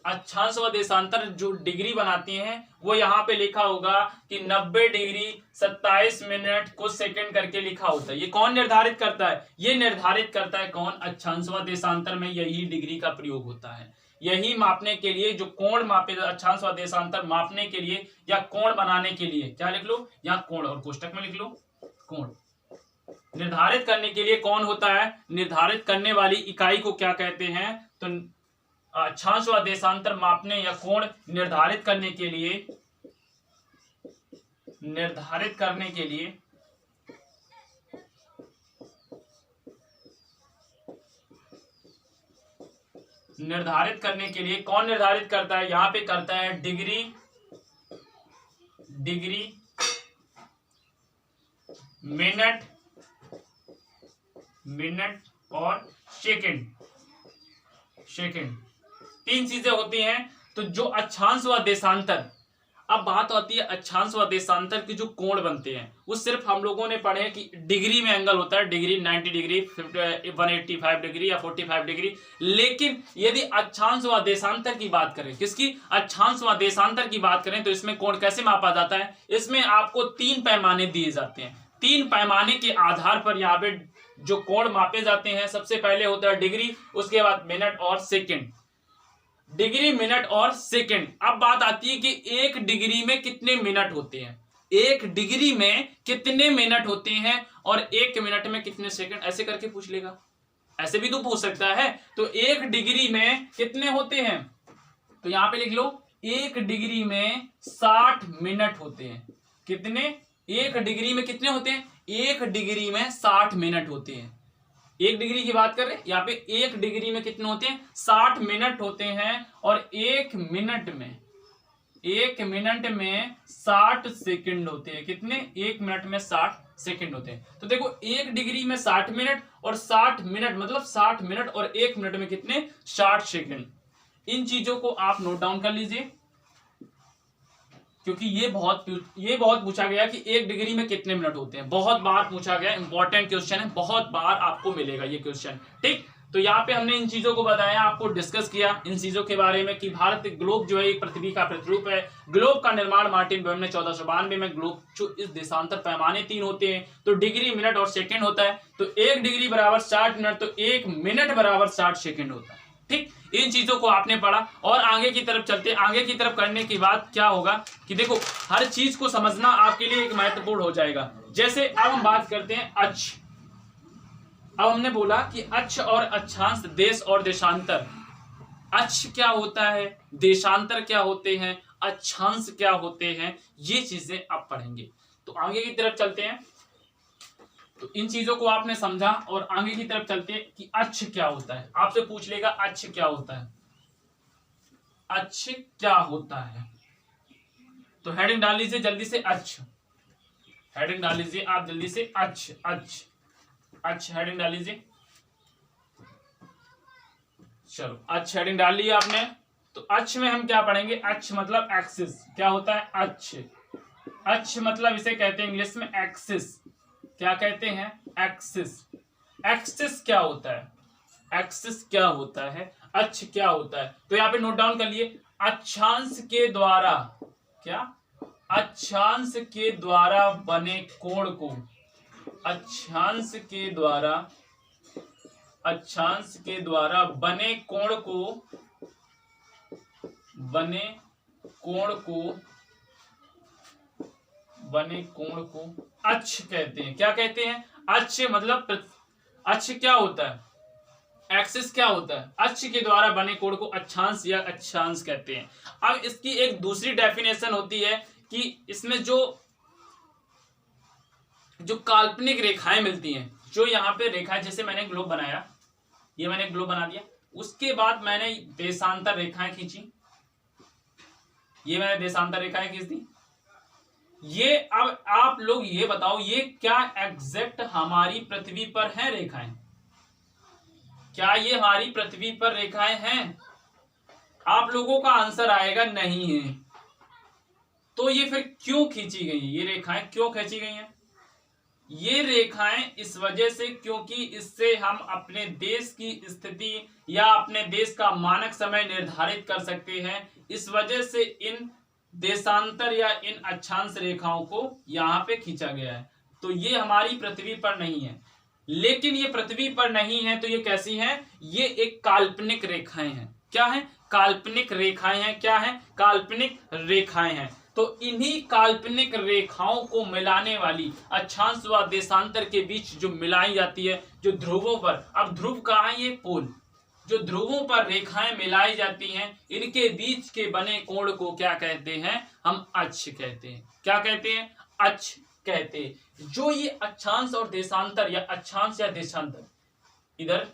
अक्षांश व देशांतर जो डिग्री बनाती हैं वो यहाँ पे लिखा होगा कि 90 डिग्री 27 मिनट कुछ सेकंड करके लिखा होता है। ये कौन निर्धारित करता है? ये निर्धारित करता है कौन? अक्षांश व देशांतर में यही डिग्री का प्रयोग होता है। यही मापने के लिए जो कोण मापे, अक्षांश व देशांतर मापने के लिए या कोण बनाने के लिए क्या लिख लो? यहाँ कोण और कोष्टक में लिख लो कोण। निर्धारित करने के लिए कौन होता है? निर्धारित करने वाली इकाई को क्या कहते हैं? तो अक्षांश व देशांतर मापने या कोण निर्धारित करने के लिए कौन निर्धारित करता है? यहां पे करता है डिग्री मिनट और सेकंड। तीन चीजें होती हैं। तो जो अक्षांश व देशांतर, अब बात आती है अक्षांश व देशांतर के जो कोण बनते हैं वो सिर्फ हम लोगों ने पढ़े कि डिग्री में एंगल होता है, डिग्री 90 डिग्री 185 डिग्री या 45 डिग्री। लेकिन यदि अक्षांश व देशांतर की बात करें, किसकी? अक्षांश व देशांतर की बात करें तो इसमें कोण कैसे मापा जाता है? इसमें आपको 3 पैमाने दिए जाते हैं। 3 पैमाने के आधार पर यहाँ पे जो कोण मापे जाते हैं, सबसे पहले होता है डिग्री, उसके बाद मिनट और सेकंड। डिग्री, मिनट और सेकंड। अब बात आती है कि एक डिग्री में कितने मिनट होते हैं, एक डिग्री में कितने मिनट होते हैं और एक मिनट में कितने सेकंड, ऐसे करके पूछ लेगा। ऐसे भी तो पूछ सकता है। तो एक डिग्री में कितने होते हैं? तो यहां पे लिख लो एक डिग्री में 60 मिनट होते हैं। कितने? एक डिग्री में कितने होते हैं? एक डिग्री में 60 मिनट होते हैं। एक डिग्री की बात कर रहे हैं, यहाँ पे एक डिग्री में कितने होते हैं? 60 मिनट होते हैं। और एक मिनट में 60 सेकंड होते हैं। कितने? एक मिनट में 60 सेकंड होते हैं। तो देखो एक डिग्री में 60 मिनट और 60 मिनट मतलब 60 मिनट और एक मिनट में कितने? 60 सेकंड। इन चीजों को आप नोट डाउन कर लीजिए क्योंकि ये बहुत पूछा गया कि एक डिग्री में कितने मिनट होते हैं। बहुत बार पूछा गया, इंपॉर्टेंट क्वेश्चन है, बहुत बार आपको मिलेगा ये क्वेश्चन। ठीक, तो यहाँ पे हमने इन चीजों को बताया, आपको डिस्कस किया इन चीजों के बारे में कि भारत ग्लोब जो है एक पृथ्वी का प्रतिरूप है। ग्लोब का निर्माण मार्टिन बोहेम ने 1492 में। ग्लोब जो इस देशांतर पैमाने 3 होते हैं, तो डिग्री, मिनट और सेकंड होता है। तो एक डिग्री बराबर 60 मिनट, तो एक मिनट बराबर 60 सेकंड होता है। ठीक, इन चीजों को आपने पढ़ा और आगे की तरफ चलते हैं। आगे की तरफ करने के बाद क्या होगा कि देखो हर चीज को समझना आपके लिए एक महत्वपूर्ण हो जाएगा। जैसे अब हम बात करते हैं अक्ष। अब हमने बोला कि अक्ष और अक्षांश, देश और देशांतर। अक्ष क्या होता है, देशांतर क्या होते हैं, अक्षांश क्या होते हैं, ये चीजें आप पढ़ेंगे। तो आगे की तरफ चलते हैं। तो इन चीजों को आपने समझा और आगे की तरफ चलते हैं कि अक्ष क्या होता है। आपसे पूछ लेगा अक्ष क्या होता है, अक्ष क्या होता है। तो हेडिंग डाल लीजिए जल्दी से, अक्ष। हेडिंग डाल लीजिए आप जल्दी से, अक्ष। अक्ष अक्ष हेडिंग डाल लीजिए। चलो अक्ष हेडिंग डाल ली आपने। तो अक्ष में हम क्या पढ़ेंगे, अक्ष मतलब एक्सिस। क्या होता है अक्ष, अक्ष मतलब इसे कहते हैं इंग्लिश में एक्सिस। क्या कहते हैं, एक्सिस। एक्सिस क्या होता है, एक्सिस क्या होता है, अक्ष क्या होता है। तो यहाँ पे नोट डाउन कर लिए, अक्षांश के द्वारा, क्या, अक्षांश के द्वारा बने कोण को, अक्षांश के द्वारा, अक्षांश के द्वारा बने कोण को, बने कोण को, बने कोण को अक्ष कहते हैं। क्या कहते हैं, अक्ष मतलब अक्ष क्या होता है, एक्सिस क्या होता है, अक्ष के द्वारा बने कोण को अक्षांश या अक्षांश कहते हैं। अब इसकी एक दूसरी डेफिनेशन होती है कि इसमें जो काल्पनिक रेखाएं मिलती हैं, जो यहाँ पे रेखाएं, जैसे मैंने ग्लोब बनाया, ये मैंने ग्लोब बना दिया, उसके बाद मैंने देशांतर रेखाएं खींची, ये मैंने देशांतर रेखाएं खींच दी। ये अब आप लोग ये बताओ, ये क्या एग्जैक्ट हमारी पृथ्वी पर है रेखाएं, क्या ये हमारी पृथ्वी पर रेखाएं हैं? आप लोगों का आंसर आएगा नहीं है। तो ये फिर क्यों खींची गई, ये रेखाएं क्यों खींची गई हैं? ये रेखाएं इस वजह से क्योंकि इससे हम अपने देश की स्थिति या अपने देश का मानक समय निर्धारित कर सकते हैं। इस वजह से इन देशांतर या इन अक्षांश रेखाओं को यहाँ पे खींचा गया है। तो ये हमारी पृथ्वी पर नहीं है, लेकिन ये पृथ्वी पर नहीं है तो ये कैसी हैं, ये एक काल्पनिक रेखाएं हैं। क्या है, काल्पनिक रेखाएं हैं। क्या है, काल्पनिक रेखाएं हैं। तो इन्हीं काल्पनिक रेखाओं को मिलाने वाली, अक्षांश व देशांतर के बीच जो मिलाई जाती है, जो ध्रुवों पर, अब ध्रुव कहाँ है, ये पोल, जो ध्रुवों पर रेखाएं मिलाई जाती हैं, इनके बीच के बने कोण को क्या कहते हैं, हम अक्ष कहते हैं। क्या कहते हैं, अक्ष कहते हैं। जो ये अक्षांश और देशांतर या अक्षांश या देशांतर, इधर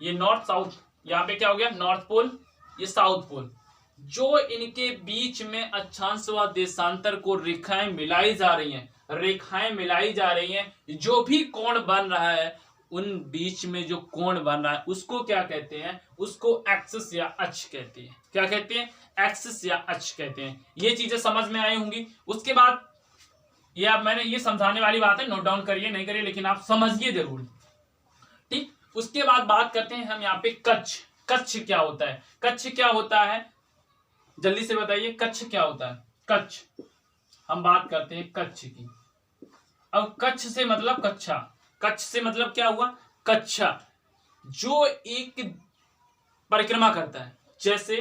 ये नॉर्थ साउथ, यहाँ पे क्या हो गया, नॉर्थ पोल, ये साउथ पोल, जो इनके बीच में अक्षांश व देशांतर को रेखाएं मिलाई जा रही हैं, रेखाएं मिलाई जा रही हैं, जो भी कोण बन रहा है, उन बीच में जो कोण बन रहा है उसको क्या कहते हैं, उसको एक्सिस या अक्ष कहते हैं। क्या कहते हैं, एक्सिस या अक्ष कहते हैं। ये चीजें समझ में आई होंगी। उसके बाद ये आप, मैंने ये समझाने वाली बात है, नोट डाउन करिए नहीं करिए, लेकिन आप समझिए जरूर, ठीक। उसके बाद बात करते हैं हम यहाँ पे कच्छ। कच्छ क्या होता है, कच्छ क्या होता है, जल्दी से बताइए, कच्छ क्या होता है। कच्छ, हम बात करते हैं कच्छ की। अब कच्छ से मतलब कक्षा, कच्छ से मतलब क्या हुआ, कक्षा, जो एक परिक्रमा करता है। जैसे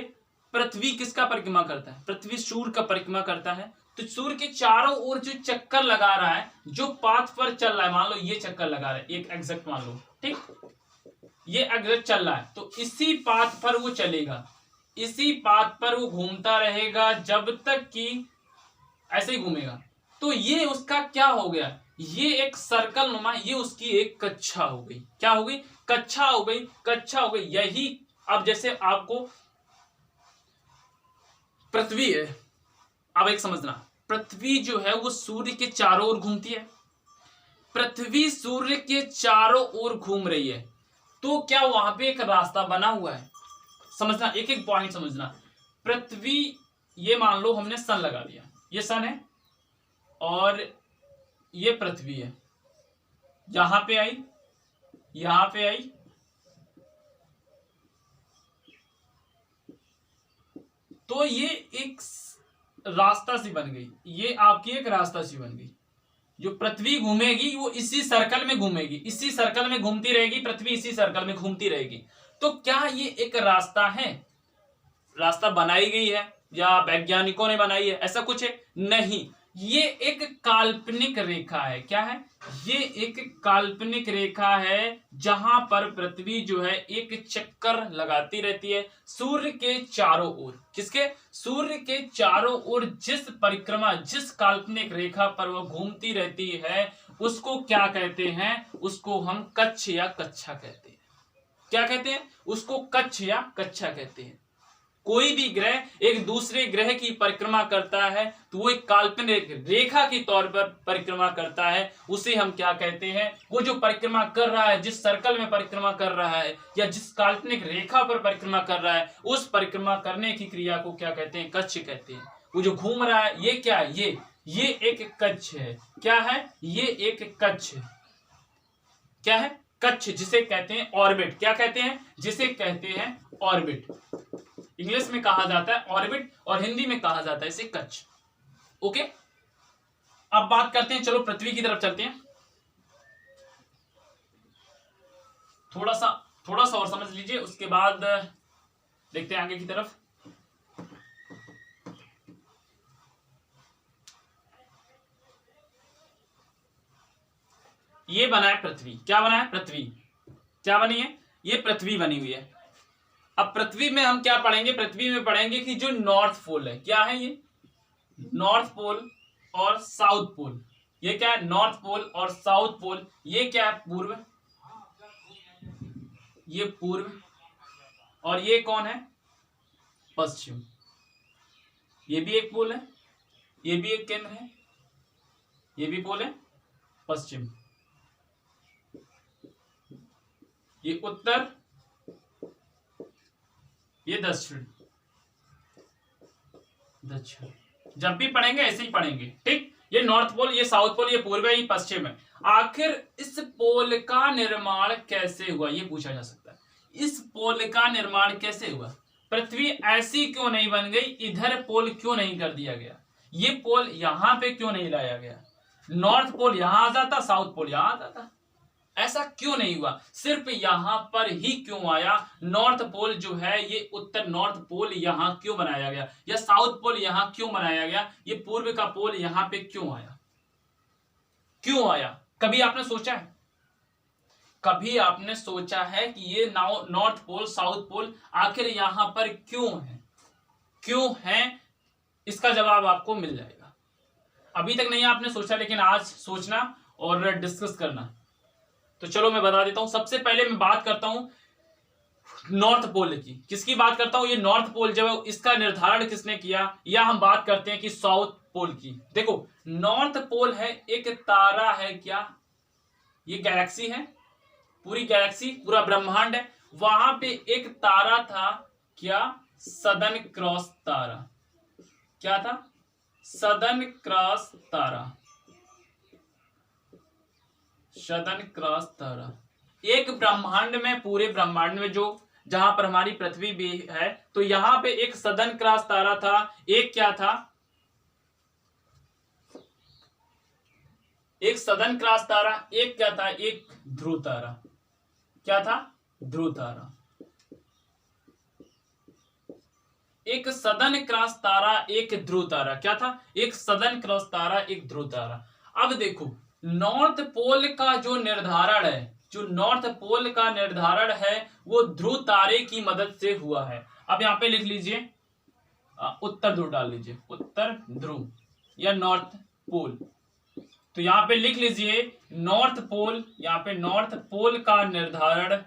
पृथ्वी किसका परिक्रमा करता है, पृथ्वी सूर्य का परिक्रमा करता है। तो सूर्य के चारों ओर जो चक्कर लगा रहा है, जो पाथ पर चल रहा है, मान लो ये चक्कर लगा रहा है, एक एग्जैक्ट मान लो, ठीक, ये एग्जैक्ट चल रहा है, तो इसी पाथ पर वो चलेगा, इसी पाथ पर वो घूमता रहेगा जब तक कि ऐसे ही घूमेगा। तो ये उसका क्या हो गया, ये एक सर्कल नुमा, ये उसकी एक कक्षा हो गई। क्या हो गई, कक्षा हो गई, कक्षा हो गई। यही अब जैसे आपको पृथ्वी है, अब एक समझना, पृथ्वी जो है वो सूर्य के चारों ओर घूमती है। पृथ्वी सूर्य के चारों ओर घूम रही है, तो क्या वहां पे एक रास्ता बना हुआ है, समझना, एक एक पॉइंट समझना। पृथ्वी, ये मान लो हमने सन लगा दिया, ये सन है और ये पृथ्वी है, यहां पे आई, यहां पे आई, तो ये एक रास्ता सी बन गई, ये आपकी एक रास्ता सी बन गई। जो पृथ्वी घूमेगी वो इसी सर्कल में घूमेगी, इसी सर्कल में घूमती रहेगी, पृथ्वी इसी सर्कल में घूमती रहेगी। तो क्या ये एक रास्ता है, रास्ता बनाई गई है या वैज्ञानिकों ने बनाई है, ऐसा कुछ है? नहीं, ये एक काल्पनिक रेखा है। क्या है? ये एक काल्पनिक रेखा है जहां पर पृथ्वी जो है एक चक्कर लगाती रहती है सूर्य के चारों ओर। किसके? सूर्य के चारों ओर जिस परिक्रमा, जिस काल्पनिक रेखा पर वो घूमती रहती है उसको क्या कहते हैं? उसको हम कक्ष या कक्षा कहते हैं। क्या कहते हैं? उसको कक्ष या कक्षा कहते हैं। कोई भी ग्रह एक दूसरे ग्रह की परिक्रमा करता है तो वो एक काल्पनिक रेखा के तौर पर परिक्रमा करता है, उसे हम क्या कहते हैं? वो जो परिक्रमा कर रहा है, जिस सर्कल में परिक्रमा कर रहा है या जिस काल्पनिक रेखा पर परिक्रमा कर रहा है, उस परिक्रमा करने की क्रिया को क्या कहते हैं? कक्ष कहते हैं। वो जो घूम रहा है ये क्या है? ये एक कक्ष है। क्या है? ये एक कक्ष। क्या है? कक्ष, जिसे कहते हैं ऑर्बिट। क्या कहते हैं? जिसे कहते हैं ऑर्बिट। इंग्लिश में कहा जाता है ऑर्बिट और हिंदी में कहा जाता है इसे कक्ष। ओके, अब बात करते हैं, चलो पृथ्वी की तरफ चलते हैं। थोड़ा सा और समझ लीजिए, उसके बाद देखते हैं आगे की तरफ। ये बना है पृथ्वी। क्या बना है? पृथ्वी। क्या बनी है? ये पृथ्वी बनी हुई है। अब पृथ्वी में हम क्या पढ़ेंगे? पृथ्वी में पढ़ेंगे कि जो नॉर्थ पोल है, क्या है ये? नॉर्थ पोल और साउथ पोल। ये क्या है? नॉर्थ पोल और साउथ पोल। ये क्या है? पूर्व। ये पूर्व। और ये कौन है? पश्चिम। ये भी एक पोल है, ये भी एक केंद्र है, ये भी पोल है, पश्चिम। ये उत्तर, ये दक्षिण। जब भी पढ़ेंगे ऐसे ही पढ़ेंगे, ठीक? ये नॉर्थ पोल, ये साउथ पोल, ये पूर्व है, ये पश्चिम है। आखिर इस पोल का निर्माण कैसे हुआ, ये पूछा जा सकता है। इस पोल का निर्माण कैसे हुआ? पृथ्वी ऐसी क्यों नहीं बन गई? इधर पोल क्यों नहीं कर दिया गया? ये पोल यहां पे क्यों नहीं लाया गया? नॉर्थ पोल यहां आ जाता, साउथ पोल यहां आ जाता। ऐसा क्यों नहीं हुआ? सिर्फ यहां पर ही क्यों आया? नॉर्थ पोल जो है ये उत्तर, नॉर्थ पोल यहां क्यों बनाया गया, या साउथ पोल यहां क्यों बनाया गया? ये पूर्व का पोल यहां पे क्यों आया? क्यों आया? कभी आपने सोचा है? कभी आपने सोचा है कि ये नॉर्थ पोल, साउथ पोल आखिर यहां पर क्यों है? क्यों है? इसका जवाब आपको मिल जाएगा। अभी तक नहीं आपने सोचा, लेकिन आज सोचना और डिस्कस करना। तो चलो मैं बता देता हूं। सबसे पहले मैं बात करता हूं नॉर्थ पोल की। किसकी बात करता हूं? ये नॉर्थ पोल जो है इसका निर्धारण किसने किया, या हम बात करते हैं कि साउथ पोल की। देखो, नॉर्थ पोल है एक तारा है। क्या? ये गैलेक्सी है, पूरी गैलेक्सी, पूरा ब्रह्मांड है। वहां पे एक तारा था, क्या? सदर्न क्रॉस तारा। क्या था? सदर्न क्रॉस तारा। सदर्न क्रॉस तारा एक ब्रह्मांड में, पूरे ब्रह्मांड में जो जहां पर हमारी पृथ्वी भी है, तो यहां पे एक सदर्न क्रॉस तारा था। एक क्या था? एक सदर्न क्रॉस तारा। एक क्या था? एक ध्रुव तारा। क्या था? ध्रुव तारा। एक सदर्न क्रॉस तारा, एक ध्रुव तारा। क्या था? एक सदर्न क्रॉस तारा, एक ध्रुव तारा। अब देखो, नॉर्थ पोल का जो निर्धारण है, जो नॉर्थ पोल का निर्धारण है वो ध्रुव तारे की मदद से हुआ है। अब यहां पे लिख लीजिए, उत्तर ध्रुव डाल लीजिए, उत्तर ध्रुव या नॉर्थ पोल। तो यहां पे लिख लीजिए नॉर्थ पोल। यहां पे नॉर्थ पोल का निर्धारण,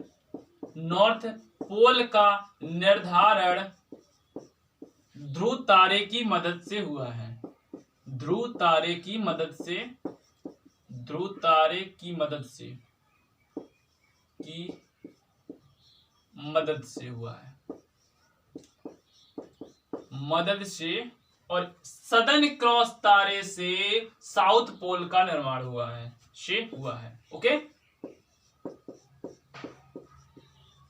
नॉर्थ पोल का निर्धारण ध्रुव तारे की मदद से हुआ है। ध्रुव तारे की मदद से, ध्रुव तारे की मदद से, मदद से हुआ है, मदद से। और सदर्न क्रॉस तारे से साउथ पोल का निर्माण हुआ है, हुआ है। ओके,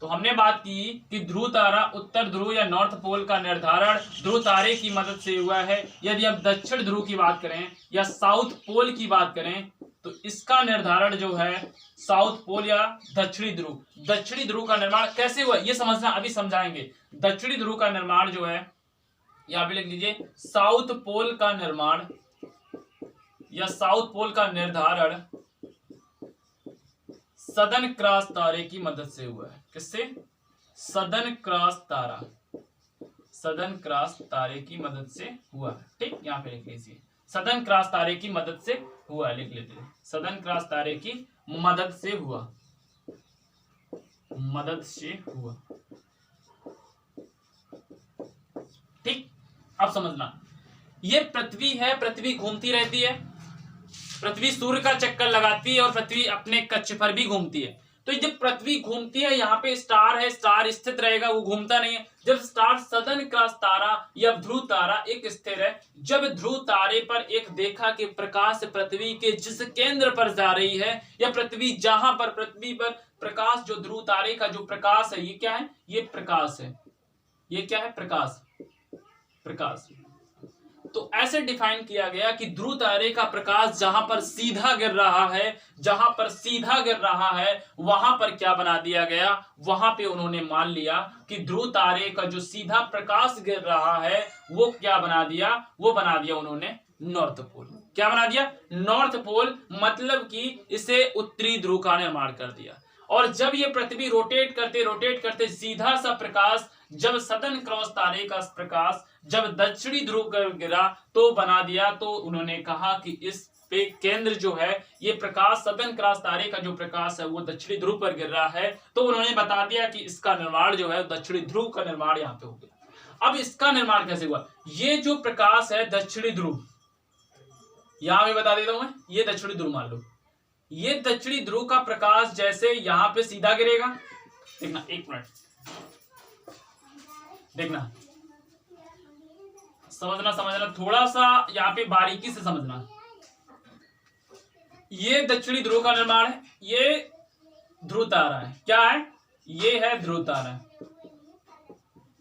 तो हमने बात की कि ध्रुव तारा, उत्तर ध्रुव या नॉर्थ पोल का निर्धारण ध्रुव तारे की मदद से हुआ है। यदि हम दक्षिण ध्रुव की बात करें या साउथ पोल की बात करें तो इसका निर्धारण जो है साउथ पोल या दक्षिणी ध्रुव, दक्षिणी ध्रुव का निर्माण कैसे हुआ ये समझना, अभी समझाएंगे। दक्षिणी ध्रुव का निर्माण जो है यहां पे लिख लीजिए, साउथ पोल का निर्माण या साउथ पोल का निर्धारण सदर्न क्रॉस तारे की मदद से हुआ है। किससे? सदर्न क्रॉस तारा, सदर्न क्रॉस तारे की मदद से हुआ है। ठीक, यहां पे लिख लीजिए, सदर्न क्रॉस तारे की मदद से हुआ, लिख लेते हैं, सदर्न क्रॉस तारे की मदद से हुआ, मदद से हुआ। ठीक, अब समझना, ये पृथ्वी है, पृथ्वी घूमती रहती है, पृथ्वी सूर्य का चक्कर लगाती है और पृथ्वी अपने कक्ष पर भी घूमती है। तो जब पृथ्वी घूमती है, यहाँ पे स्टार है, स्टार स्थिर रहेगा, वो घूमता नहीं है। जब स्टार सदर्न क्रॉस तारा या ध्रुव तारा एक स्थिर है, जब ध्रुव तारे पर एक देखा कि प्रकाश पृथ्वी के जिस केंद्र पर जा रही है, या पृथ्वी जहां पर, पृथ्वी पर प्रकाश, जो ध्रुव तारे का जो प्रकाश है, ये क्या है? ये प्रकाश है। ये क्या है? प्रकाश, प्रकाश। तो ऐसे डिफाइन किया गया कि ध्रुव तारे का प्रकाश जहां पर सीधा गिर रहा है, जहां पर सीधा गिर रहा है, वहां पर क्या बना दिया गया? वहां पे उन्होंने मान लिया कि ध्रुव तारे का जो सीधा प्रकाश गिर रहा है, वो क्या बना दिया? वो बना दिया उन्होंने नॉर्थ पोल। क्या बना दिया? नॉर्थ पोल, मतलब कि इसे उत्तरी ध्रुव का निर्माण कर दिया। और जब ये पृथ्वी रोटेट करते सीधा सा प्रकाश, जब सदर्न क्रॉस तारे का प्रकाश जब दक्षिणी ध्रुव पर गिरा तो बना दिया, तो उन्होंने कहा कि इस पे केंद्र जो है, ये प्रकाश सदर्न क्रॉस तारे का जो प्रकाश है वो दक्षिणी ध्रुव पर गिर रहा है। तो उन्होंने बता दिया कि इसका निर्माण जो है दक्षिणी ध्रुव का निर्माण यहाँ पे हो गया। अब इसका निर्माण कैसे हुआ? ये जो प्रकाश है दक्षिणी ध्रुव, यहां मैं बता देता हूं मैं, ये दक्षिणी ध्रुव मान लो, ये दक्षिणी ध्रुव का प्रकाश जैसे यहां पे सीधा गिरेगा, देखना, एक मिनट देखना, समझना थोड़ा सा यहाँ पे बारीकी से समझना। ये दक्षिणी ध्रुव का निर्माण है, ये ध्रुव तारा है। क्या है? ये है ध्रुव तारा।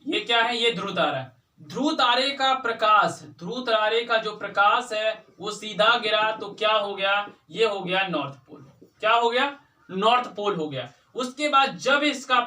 ये क्या है? ये ध्रुव तारा है। ध्रुव तारे का प्रकाश, ध्रुव तारे का जो प्रकाश है वो सीधा गिरा तो क्या हो गया? ये हो गया नॉर्थ पोल। क्या हो गया? नॉर्थ पोल हो गया। उसके बाद जब इसका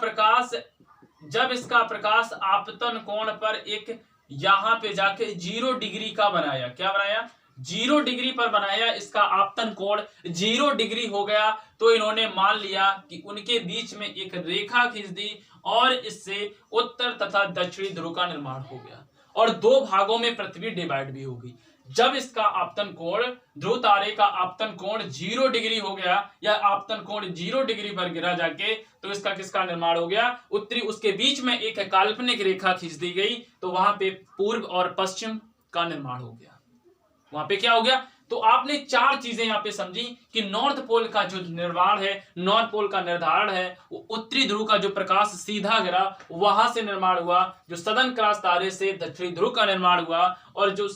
प्रकाश आपतन कोण पर एक यहां पे जाके 0 डिग्री का बनाया, क्या बनाया? 0 डिग्री पर बनाया, इसका आपतन कोण 0 डिग्री हो गया, तो इन्होंने मान लिया कि उनके बीच में एक रेखा खींच दी और इससे उत्तर तथा दक्षिणी ध्रुव का निर्माण हो गया और 2 भागों में पृथ्वी डिवाइड भी हो गई। जब इसका आपतन कोण, ध्रुव तारे का आपतन कोण 0 डिग्री हो गया या आपतन कोण 0 डिग्री पर गिरा जाके, तो इसका किसका निर्माण हो गया? उत्तरी। उसके बीच में एक काल्पनिक रेखा खींच दी गई, तो वहां पे पूर्व और पश्चिम का निर्माण हो गया। वहां पे क्या हो गया? तो आपने 4 चीजें यहाँ पे समझी कि नॉर्थ पोल का जो निर्माण है, नॉर्थ पोल का निर्धारण है, वो उत्तरी ध्रुव का जो प्रकाश सीधा गिरा वहां से निर्माण हुआ, जो सदर्न क्रॉस तारे से दक्षिणी ध्रुव का निर्माण हुआ, और जो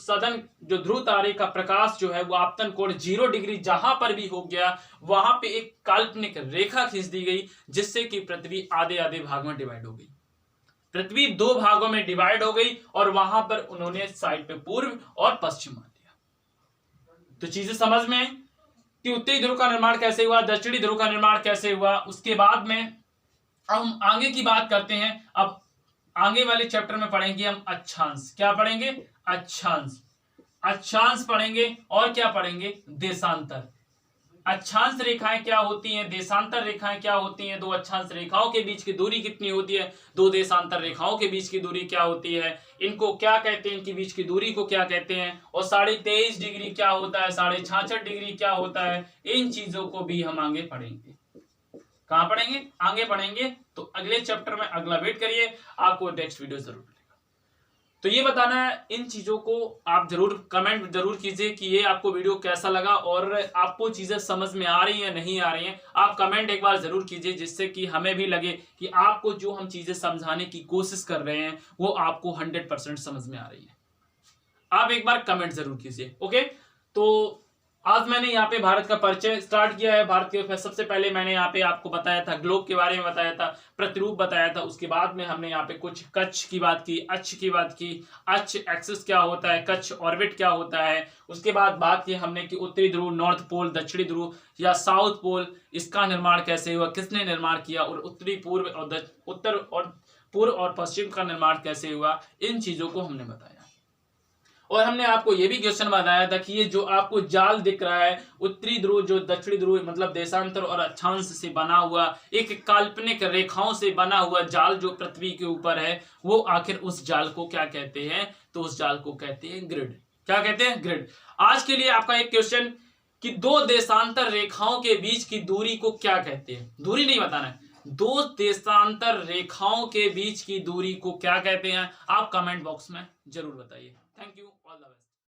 ध्रुव तारे का प्रकाश जो है वो आपतन कोण 0 डिग्री जहां पर भी हो गया, वहां पे एक काल्पनिक रेखा खींच दी गई, जिससे कि पृथ्वी आधे आधे भाग में डिवाइड हो गई। पृथ्वी 2 भागों में डिवाइड हो गई और वहां पर उन्होंने साइड पे पूर्व और पश्चिम मान दिया। तो चीजें समझ में आई कि उत्तरी ध्रुव का निर्माण कैसे हुआ, दक्षिणी ध्रुव का निर्माण कैसे हुआ। उसके बाद में अब हम आगे की बात करते हैं। अब आगे वाले चैप्टर में पढ़ेंगे हम अक्षांश। क्या पढ़ेंगे? अक्षांश। अक्षांश पढ़ेंगे और क्या पढ़ेंगे? देशांतर। अक्षांश रेखाएं क्या होती हैं, देशांतर रेखाएं क्या होती हैं, 2 अक्षांश रेखाओं के बीच की दूरी कितनी होती है, 2 देशांतर रेखाओं के बीच की दूरी क्या होती है, इनको क्या कहते हैं, इनके बीच की दूरी को क्या कहते हैं, और 23.5 डिग्री क्या होता है, 66.5 डिग्री क्या होता है, इन चीजों को भी हम आगे पढ़ेंगे। कहां पढ़ेंगे? आगे पढ़ेंगे। तो अगले चैप्टर में अगला वेट करिए, आपको नेक्स्ट वीडियो जरूर मिलेगा। तो ये बताना है, इन चीजों को आप जरूर कमेंट जरूर कीजिए कि ये आपको वीडियो कैसा लगा और आपको चीजें समझ में आ रही हैं नहीं आ रही हैं। आप कमेंट एक बार जरूर कीजिए, जिससे कि हमें भी लगे कि आपको जो हम चीजें समझाने की कोशिश कर रहे हैं वो आपको 100% समझ में आ रही है। आप एक बार कमेंट जरूर कीजिए। ओके, तो आज मैंने यहाँ पे भारत का परिचय स्टार्ट किया है। भारत के सबसे पहले मैंने यहाँ पे आपको बताया था, ग्लोब के बारे में बताया था, प्रतिरूप बताया था। उसके बाद में हमने यहाँ पे कुछ कच्छ की बात की, अक्ष की बात की, अक्ष एक्सिस क्या होता है, कच्छ ऑर्बिट क्या होता है। उसके बाद बात की हमने कि उत्तरी ध्रुव, नॉर्थ पोल, दक्षिणी ध्रुव या साउथ पोल, इसका निर्माण कैसे हुआ, किसने निर्माण किया, और उत्तरी पूर्व और उत्तर और पूर्व और पश्चिम का निर्माण कैसे हुआ, इन चीजों को हमने बताया। और हमने आपको ये भी क्वेश्चन बताया था कि ये जो आपको जाल दिख रहा है, उत्तरी ध्रुव जो दक्षिणी ध्रुव मतलब देशांतर और अक्षांश से बना हुआ एक काल्पनिक रेखाओं से बना हुआ जाल जो पृथ्वी के ऊपर है, वो आखिर उस जाल को क्या कहते हैं? तो उस जाल को कहते हैं ग्रिड। क्या कहते हैं? ग्रिड। आज के लिए आपका एक क्वेश्चन कि दो देशांतर रेखाओं के बीच की दूरी को क्या कहते हैं? दूरी नहीं बताना है, दो देशांतर रेखाओं के बीच की दूरी को क्या कहते हैं? आप कमेंट बॉक्स में जरूर बताइए। Thank you, all the best.